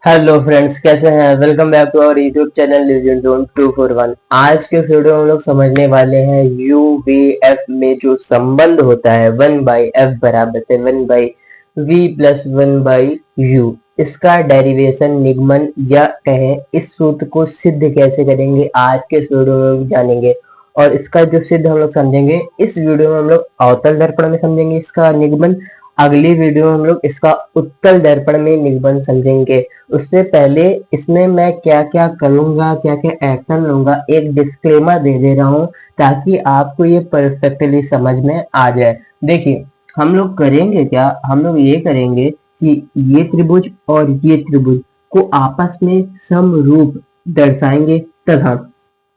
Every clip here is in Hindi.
हेलो फ्रेंड्स, कैसे हैं? Welcome back to our YouTube channel legend zone 241। आज के वीडियो में हम लोग समझने वाले हैं यू वी एफ में जो संबंध होता है 1/f बराबर से 1/v प्लस 1/u, इसका डेरिवेशन निगमन या कहें इस सूत्र को सिद्ध कैसे करेंगे आज के इस वीडियो में हम जानेंगे। और इसका जो सिद्ध हम लोग समझेंगे इस वीडियो में, हम लोग अवतल दर्पण में समझेंगे इसका निगमन। अगली वीडियो में हम लोग इसका उत्तल दर्पण में निगमन समझेंगे। उससे पहले इसमें मैं क्या क्या करूंगा, क्या क्या एक्शन लूंगा, एक डिस्क्लेमर दे दे रहा हूं ताकि आपको ये परफेक्टली समझ में आ जाए। देखिए, हम लोग करेंगे क्या, हम लोग ये करेंगे कि ये त्रिभुज और ये त्रिभुज को आपस में समरूप दर्शाएंगे तथा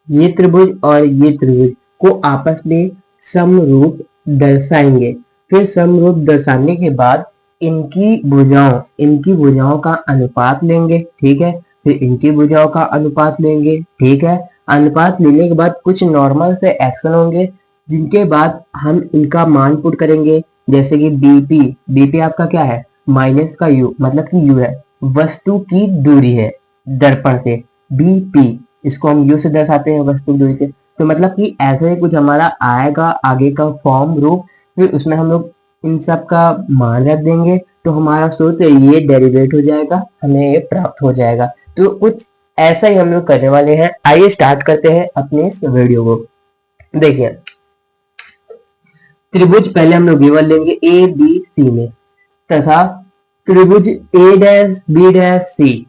ये त्रिभुज और ये त्रिभुज को आपस में समरूप दर्शाएंगे। फिर समरूप दर्शाने के बाद इनकी भुजाओं का अनुपात लेंगे, ठीक है। फिर इनकी भुजाओं का अनुपात लेंगे, ठीक है। अनुपात लेने के बाद कुछ नॉर्मल से एक्शन होंगे जिनके बाद हम इनका मान पुट करेंगे। जैसे कि बीपी आपका क्या है, माइनस का यू, मतलब कि यू है, वस्तु की दूरी है दर्पण से। बीपी इसको हम यू से दर्शाते हैं, वस्तु दूरी से। तो मतलब कि ऐसे ही कुछ हमारा आएगा आगे का फॉर्म रूप। फिर उसमें हम लोग इन सब का मान रख देंगे तो हमारा सूत्र ये डेरिवेट हो जाएगा, हमें ये प्राप्त हो जाएगा। तो कुछ ऐसा ही हम लोग करने वाले हैं। आइए स्टार्ट करते हैं अपने इस वीडियो को। देखिए, त्रिभुज पहले हम लोग गिवन लेंगे ए बी सी में, तथा त्रिभुज ए डैश बी डैश सी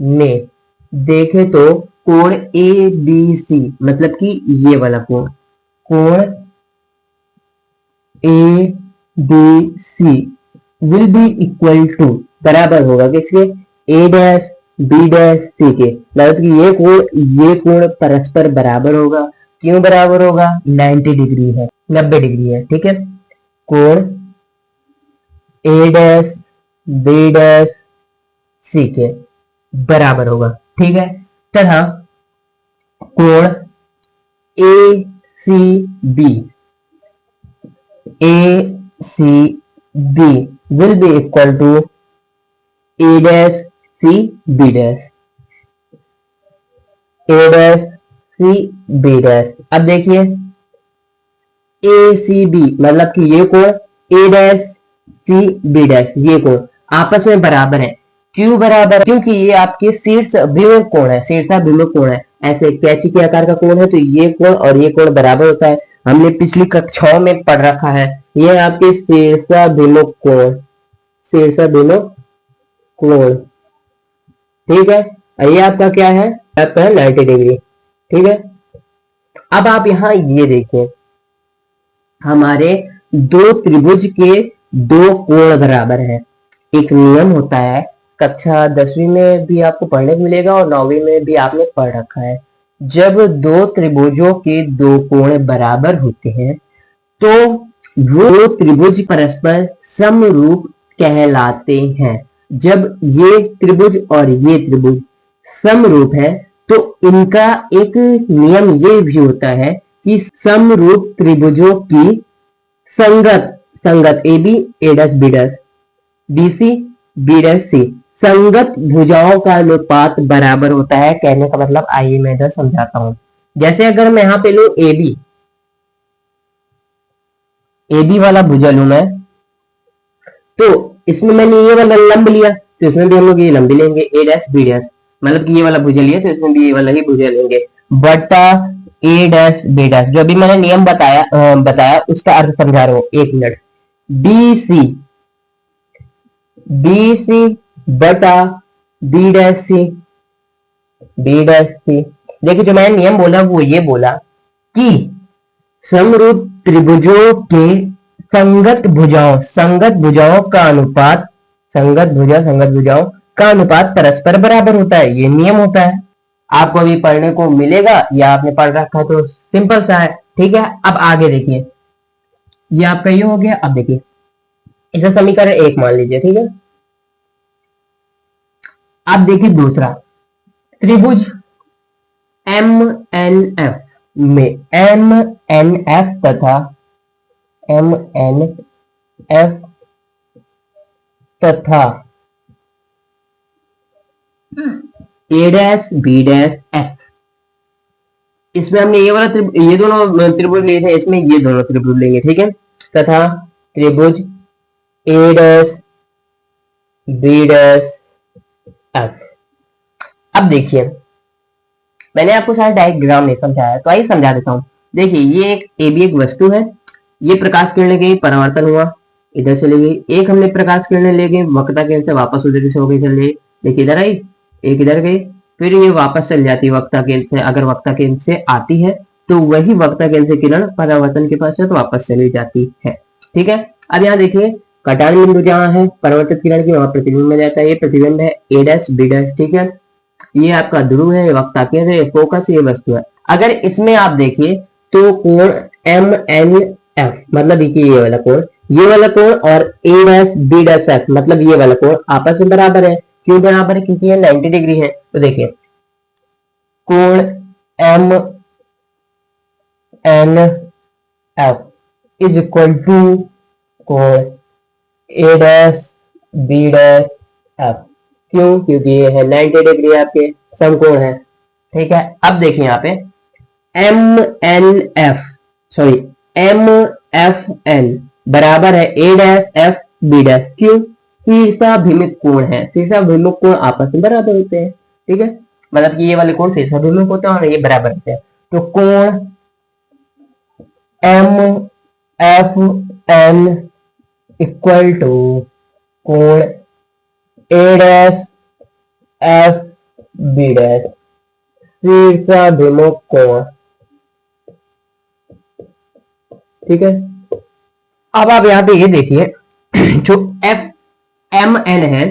में देखे तो कोण ए बी सी, मतलब कि ये वाला कोण A B C will be equal to, बराबर होगा किसके, A dash B dash C के। मतलब कि ये कोण परस्पर बराबर होगा। क्यों बराबर होगा? 90 डिग्री है, 90 डिग्री है, ठीक है। कोण A dash B dash C के बराबर होगा, ठीक है। तथा कोण A C B, ACB will be equal to A dash C B dash, A dash C B dash। अब देखिए, ACB मतलब कि ये कोण A dash C B dash, ये कोण आपस में बराबर है। क्यों बराबर? क्योंकि ये आपके शीर्ष अभिमुख कोण है, शीर्षाभिमुख कोण है। ऐसे कैंची के आकार का कोण है तो ये कोण और ये कोण बराबर होता है। हमने पिछली कक्षाओं में पढ़ रखा है। ये आपके शीर्षाभिमुख कोण, शीर्षाभिमुख कोण, ठीक है। ये आपका क्या है, आपका 90 डिग्री, ठीक है। अब आप यहाँ ये देखिए, हमारे दो त्रिभुज के दो कोण बराबर हैं। एक नियम होता है, कक्षा 10वीं में भी आपको पढ़ने को मिलेगा और 9वीं में भी आपने पढ़ रखा है। जब दो त्रिभुजों के दो कोण बराबर होते हैं तो वो त्रिभुज परस्पर समरूप कहलाते हैं। जब ये त्रिभुज और ये त्रिभुज समरूप है तो इनका एक नियम ये भी होता है कि समरूप त्रिभुजों की संगत संगत A B A dash B dash, B C B dash C, संगत भुजाओं का अनुपात बराबर होता है। कहने का मतलब, आइए मैं इधर समझाता हूं। जैसे अगर मैं यहाँ पे लू ए बी वाला भुजा लू मैं, तो इसमें मैंने ये वाला लंब लिया तो इसमें भी हम लोग ये लंब लेंगे, ए डैश बी डैश, मतलब कि ये वाला भुजा लिया तो इसमें भी ये वाला ही भुजा लेंगे, बटा ए डैश बी डैश। जो भी मैंने नियम बताया उसका अर्थ समझा रहा हूं, एक मिनट। बी सी बटा बी डैश सी, बी डैश सी। देखिए, जो मैंने नियम बोला वो ये बोला कि समरूप त्रिभुजों के संगत भुजाओं का अनुपात, संगत भुजाओं का अनुपात परस्पर बराबर होता है। ये नियम होता है, आपको अभी पढ़ने को मिलेगा या आपने पढ़ रखा है तो सिंपल सा है, ठीक है। अब आगे देखिए, ये आपका ये हो गया। अब देखिए, इसे समीकरण 1 मान लीजिए, ठीक है। अब देखिए दूसरा, त्रिभुज MNF में MNF तथा MNF तथा ए डैश बी डैश एफ। इसमें हमने ये दोनों त्रिभुज लिए थे, इसमें ये दोनों त्रिभुज लेंगे, ठीक है। तथा त्रिभुज ए डैश बी डैश एफ। अब देखिए, मैंने आपको सारा डायग्राम नहीं समझाया, तो आइए समझा देता हूं। देखिए, ये एक वस्तु है, ये प्रकाश किरणें गई, परावर्तन हुआ, इधर चली गई। एक हमने प्रकाश किरणें ले गई, वक्रता केंद्र से वापस उधर से हो गई, चल रही, देखिए इधर आई, एक इधर गई, फिर ये वापस चल जाती है वक्रता केंद्र से। अगर वक्रता केंद्र से आती है तो वही वक्रता केंद्र से किरण परावर्तन के पास है तो वापस चली जाती है, ठीक है। अब यहाँ देखिए, कटान बिंदु जहाँ है परावर्तित किरण की, वहां प्रतिबिंब में जाता है, ये प्रतिबिंब है ए डैश बी डैश, ठीक है। ये आपका ध्रुव है, वक्ता केंद्र है, फोकस, ये वस्तु है। अगर इसमें आप देखिए तो कोण एम एन एफ, मतलब ये वाला कोण, ये वाला कोण, और ए डैश बी डैश एफ, मतलब ये वाला कोण आपस में बराबर है। क्यों बराबर है? क्योंकि ये 90 डिग्री है। तो देखिए, कोण M N F is equal to कोण A dash B dash F. क्यों? क्योंकि ये है 90 डिग्री आपके समकोण है, ठीक है। अब देखिए यहाँ पे M N F, sorry M F N बराबर है A dash F B dash. क्यों? शीर्षाभिमुख कोण है, शीर्षाभिमुख कोण आपस में बराबर होते हैं, ठीक है। मतलब कि ये वाले कोण शीर्षाभिमुख होते हैं और ये बराबर होते हैं। तो कोण M F N equal to कोण A dash F B dash, शीर्षाभिमुख कोण, ठीक है। अब आप यहाँ पे ये देखिए, जो एफ एम एन है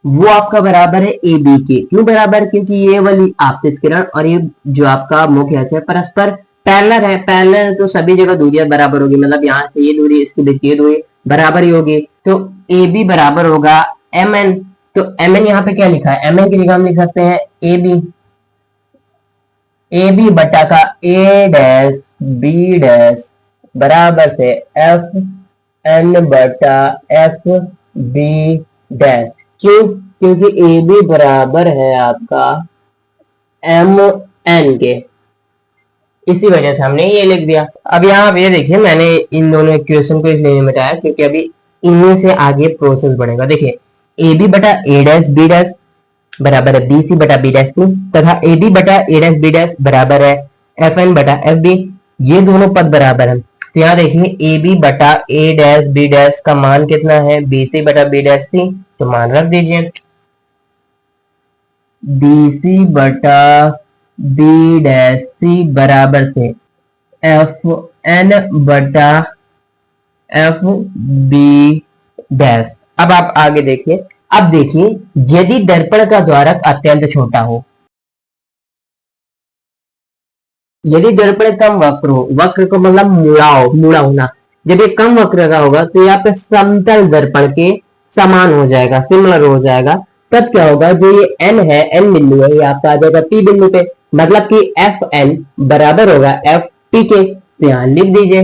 वो आपका बराबर है ए बी के। क्यों बराबर? क्योंकि ये वाली आपतित किरण और ये जो आपका मुख्य अक्ष है परस्पर पैरेलल है। पैरेलल तो सभी जगह दूरियां बराबर होगी, मतलब यहाँ से ये दूरी इसके बीच की दूरी बराबर ही होगी। तो ए बी बराबर होगा एम एन। तो एम एन यहाँ पे क्या लिखा है? एम एन की जगह हम लिख सकते हैं ए बी, ए बी बटा का ए डैश बी डैश बराबर से एफ एन बटा एफ बी डैश। क्यों? क्योंकि ए बी बराबर है आपका एम एन के, इसी वजह से हमने ये लिख दिया। अब यहाँ ये देखिए, मैंने इन दोनों इक्वेशन को इसलिए मिटाया क्योंकि अभी इनमें से आगे प्रोसेस बढ़ेगा। देखिए, ए बी बटा ए डैश बी डैश बराबर है बी सी बटा बी डैश की, तथा ए बी बटा ए डैश बी डैश बराबर है एफ एन बटा एफ बी। ये दोनों पद बराबर है। तो यहाँ देखिए, ए बी बटा ए डैश बी डैश का मान कितना है? बी सी बटा बी डैश सी, तो मान रख दीजिए बी सी बटा बी डैश सी बराबर से एफ एन बटा एफ बी डैश। अब आप आगे देखिए, अब देखिए, यदि दर्पण का द्वारक अत्यंत छोटा हो, यदि दर्पण कम वक्र हो, वक्र को मतलब मुड़ा होना, जब ये कम वक्र का होगा तो यहाँ पे समतल दर्पण के समान हो जाएगा, सिमिलर हो जाएगा। तब क्या होगा? जो ये एन है, एन बिंदु है, ये आपका आ जाएगा पी बिंदु पे, मतलब कि एफ एन बराबर होगा एफ पी के। तो यहाँ लिख दीजिए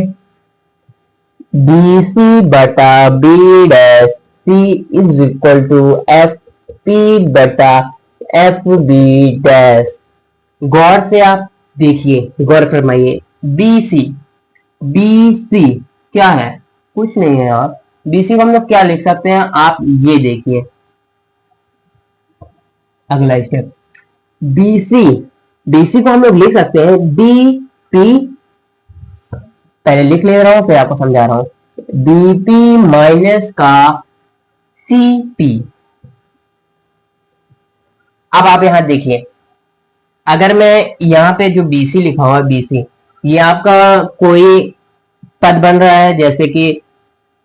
बी सी बटा B dash C is equal to F P बटा एफ बी डैश। गौर से आप देखिए, गौर फरमाइए, बी सी क्या है? कुछ नहीं है यार। बीसी को हम लोग क्या लिख सकते हैं? आप ये देखिए, अगला स्टेप, बीसी को हम लोग लिख सकते हैं बी पी, पहले लिख ले रहा हूं फिर आपको समझा रहा हूं, बीपी माइनस का सी पी। अब आप यहां देखिए, अगर मैं यहाँ पे जो बीसी लिखा हुआ है, बीसी, ये आपका कोई पद बन रहा है, जैसे कि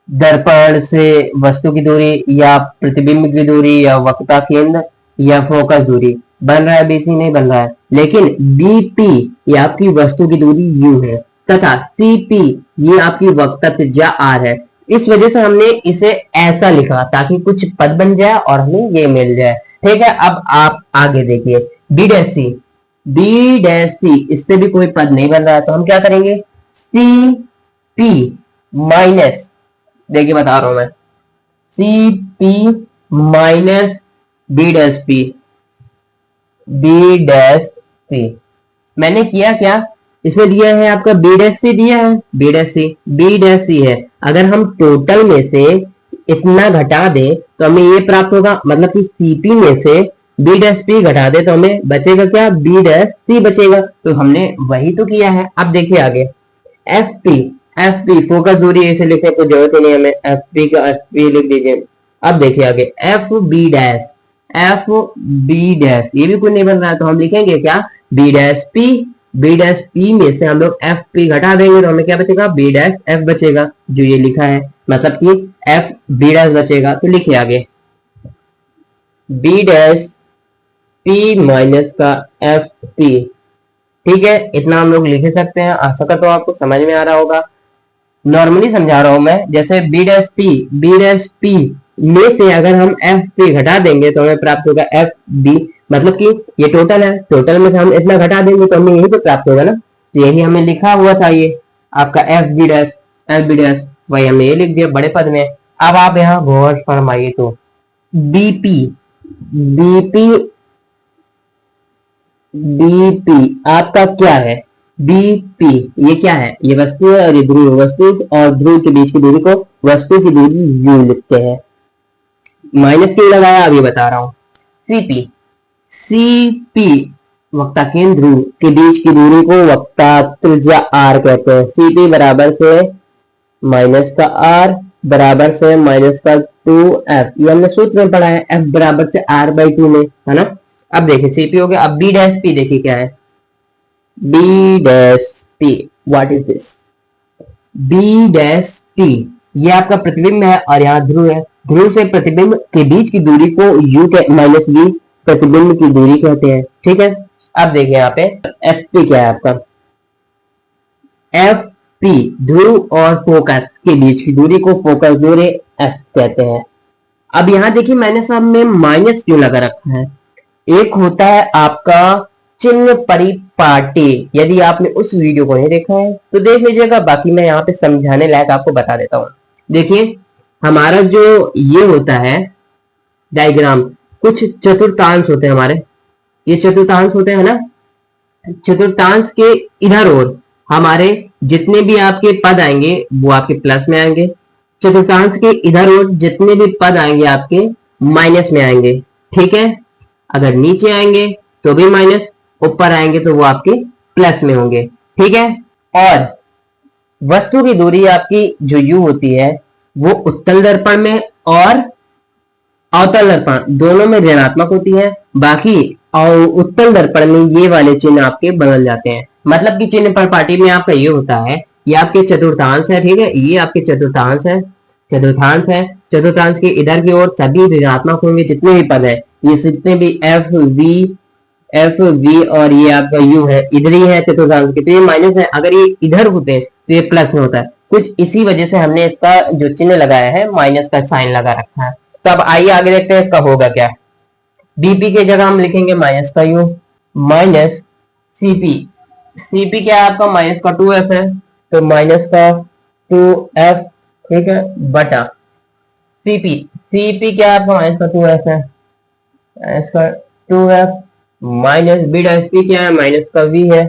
दर्पण से वस्तु की दूरी, या प्रतिबिंब की दूरी, या वक्रता केंद्र, या फोकस दूरी बन रहा है। बीसी नहीं बन रहा है। लेकिन बीपी ये आपकी वस्तु की दूरी यू है, तथा सीपी ये आपकी वक्रता त्रिज्या आर है। इस वजह से हमने इसे ऐसा लिखा ताकि कुछ पद बन जाए और हमें ये मिल जाए, ठीक है। अब आप आगे देखिए, बी डैश सी, इससे भी कोई पद नहीं बन रहा है, तो हम क्या करेंगे? सी पी माइनस, देखिए बता रहा हूं मैं, C P minus B dash P, B dash C. मैंने किया क्या, इसमें दिया है आपका बी डैश सी दिया है, बी डैश सी, बी डैश सी है। अगर हम टोटल में से इतना घटा दें तो हमें ये प्राप्त होगा, मतलब कि सीपी में से बी डैश पी घटा दे तो हमें बचेगा क्या, बी डैश सी बचेगा। तो हमने वही तो किया है। अब देखिए आगे, F P, F P focus दूरी ऐसे लिखने की जरूरत ही नहीं हमें, एफ पी का एफ पी लिख दीजिए। अब देखिए आगे, F B dash, F B dash, ये भी कुछ नहीं बन रहा है तो हम लिखेंगे क्या, B dash P, B dash P में से हम लोग एफ पी घटा देंगे तो हमें क्या बचेगा, बी डैश एफ बचेगा, जो ये लिखा है, मतलब कि एफ बी डैश बचेगा। तो लिखिए आगे, बी डैश पी माइनस का एफ पी। ठीक है, इतना हम लोग लिख सकते हैं। आशा करता हूं आपको समझ में आ रहा होगा। नॉर्मली समझा रहा हूं मैं, जैसे B dash P, B dash P में से अगर हम एफ पी घटा देंगे तो हमें प्राप्त होगा एफ बी, मतलब कि ये टोटल है, टोटल में से हम इतना घटा देंगे तो हमें यही तो प्राप्त होगा ना। तो यही हमें लिखा हुआ था, ये आपका F B dash, F B dash, वही हमने ये लिख दिया बड़े पद में। अब आप यहाँ गौर फरमाइए तो बीपी, बीपी, बीपी आपका क्या है, बीपी ये क्या है, ये वस्तु है और ये ध्रुव, वस्तु और ध्रुव के बीच की दूरी को वस्तु की दूरी यू लिखते हैं। माइनस क्यों लगाया अभी बता रहा हूं। सीपी, सीपी वक्ता केंद्र ध्रुव के बीच की दूरी को वक्ता त्रिज्या आर कहते हैं। सीपी बराबर से माइनस का आर बराबर से माइनस का 2f, ये हमने सूत्र में पढ़ा है, f बराबर से r बाई 2 में, है ना। अब देखिए सीपी हो गया। अब बी डैश पी देखिए क्या है, B dash P, what is this, B dash P ये आपका प्रतिबिंब है और यहाँ ध्रुव है। ध्रुव से प्रतिबिंब के बीच की दूरी को u के माइनस बी प्रतिबिंब की दूरी कहते हैं। ठीक है, अब देखिए यहाँ पे एफ पी क्या है आपका, एफ पी ध्रुव और फोकस के बीच की दूरी को फोकस दूरी एफ कहते हैं। अब यहाँ देखिए मैंने सब में माइनस क्यों लगा रखा है, एक होता है आपका चिन्ह परिपाटी। यदि आपने उस वीडियो को नहीं देखा है तो देख लीजिएगा, बाकी मैं यहाँ पे समझाने लायक आपको बता देता हूँ। देखिए हमारा जो ये होता है डायग्राम, कुछ चतुर्थांश होते हैं हमारे, ये चतुर्थांश होते हैं ना, चतुर्थांश के इधर और हमारे जितने भी आपके पद आएंगे वो आपके प्लस में आएंगे, चतुर्थांश के इधर और जितने भी पद आएंगे आपके माइनस में आएंगे। ठीक है, अगर नीचे आएंगे तो भी माइनस, ऊपर आएंगे तो वो आपके प्लस में होंगे। ठीक है, और वस्तु की दूरी आपकी जो यू होती है वो उत्तल दर्पण में और अवतल दर्पण दोनों में ऋणात्मक होती है, बाकी और उत्तल दर्पण में ये वाले चिन्ह आपके बदल जाते हैं। मतलब कि चिन्ह परिपाटी में आपका ये होता है, ये आपके चतुर्थांश है, ठीक है, ये आपके चतुर्थांश है, चतुर्थांश है, चतुर्थांश के इधर की ओर सभी ऋणात्मक होंगे जितने भी पद है, ये जितने भी एफ वी और ये आपका यू है इधर ही है चतुर्थांश के, तो ये माइनस है। अगर ये इधर होते हैं तो ये प्लस में होता है। कुछ इसी वजह से हमने इसका जो चिन्ह लगाया है माइनस का साइन लगा रखा है। तो अब आइए आगे देखते हैं इसका होगा क्या। बीपी के जगह हम लिखेंगे माइनस का यू, माइनस सीपी, सीपी क्या है आपका माइनस का 2f है, तो माइनस का 2f, ठीक है, बटा सीपी, सीपी क्या है आपका माइनस का 2f है, माइनस का 2f minus B dash P क्या है माइनस का v है,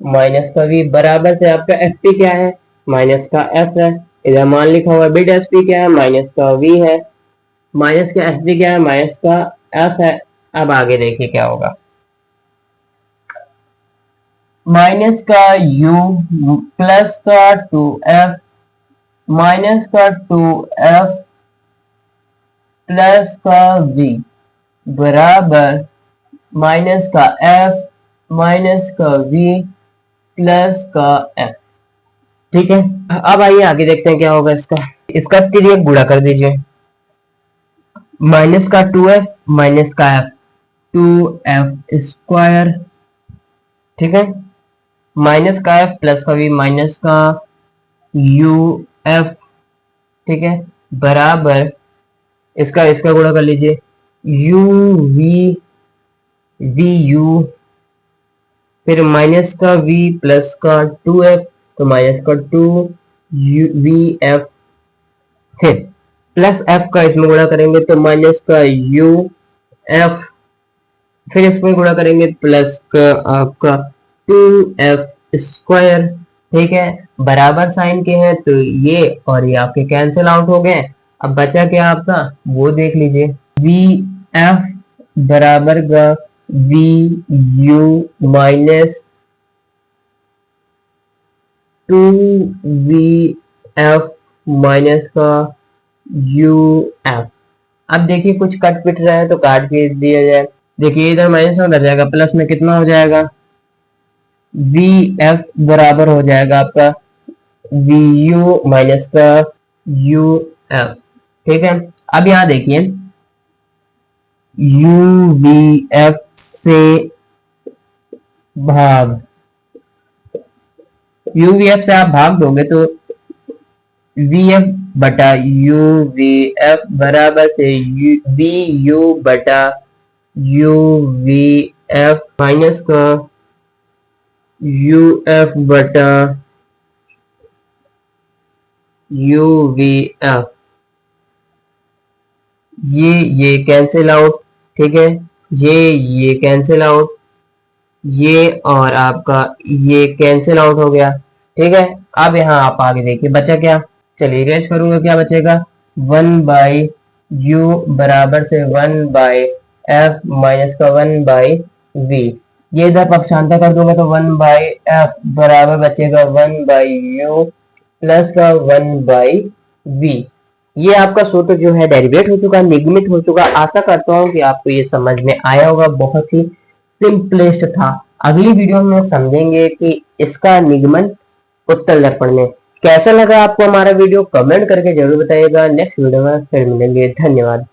माइनस का v बराबर से आपका एफ पी क्या है माइनस का f है, इधर मान लिखा हुआ बी डैश पी क्या है माइनस का v है, माइनस का एफ पी क्या है माइनस का f है। अब आगे देखिए क्या होगा, माइनस का u प्लस का 2f माइनस का 2f प्लस का v बराबर माइनस का f माइनस का v प्लस का f। ठीक है, अब आइए आगे देखते हैं क्या होगा इसका। इसका तिर्यक गुणा कर दीजिए, माइनस का 2f माइनस का f, 2f स्क्वायर, ठीक है, माइनस का f प्लस का v माइनस का uf, ठीक है, बराबर इसका इसका गुणा कर लीजिए, u v v u, फिर माइनस का v प्लस का 2f, तो माइनस का 2 v f, फिर प्लस एफ का इसमें गुणा करेंगे तो माइनस का यू एफ, फिर इसमें गुणा करेंगे प्लस का आपका 2f स्क्वायर। ठीक है, बराबर साइन के हैं तो ये और ये आपके कैंसिल आउट हो गए। अब बचा क्या आपका वो देख लीजिए, वी एफ बराबर का V U minus 2v minus का यू एफ। अब देखिए कुछ कट पिट रहा है तो काट के दिया जाए। देखिए इधर माइनस में उधर जाएगा, प्लस में कितना हो जाएगा, वी एफ बराबर हो जाएगा आपका वी यू माइनस का यू एफ। ठीक है, अब यहां देखिए यू वी एफ से भाग, यू वी एफ से आप भाग दोगे तो वी एफ बटा यू वी एफ बराबर से वी यू बटा यू वी एफ माइनस का यू एफ बटा यू वी एफ। ये कैंसिल आउट। ठीक है, ये कैंसिल आउट, ये और आपका ये कैंसिल आउट हो गया। ठीक है, अब यहाँ आप आगे देखिए बचा क्या, चलिए रेस करूंगा, क्या बचेगा, 1 यू बराबर से 1 एफ माइनस का 1 वी। ये इधर पक्षांतर कर दूंगा तो 1 एफ बराबर बचेगा 1 यू प्लस का 1 वी। ये आपका सूत्र जो है डेरिवेट हो चुका, निगमित हो चुका। आशा करता हूँ कि आपको ये समझ में आया होगा, बहुत ही सिंपलेस्ट था। अगली वीडियो में समझेंगे कि इसका निगमन उत्तल दर्पण में। कैसा लगा आपको हमारा वीडियो, कमेंट करके जरूर बताइएगा। नेक्स्ट वीडियो में फिर मिलेंगे, धन्यवाद।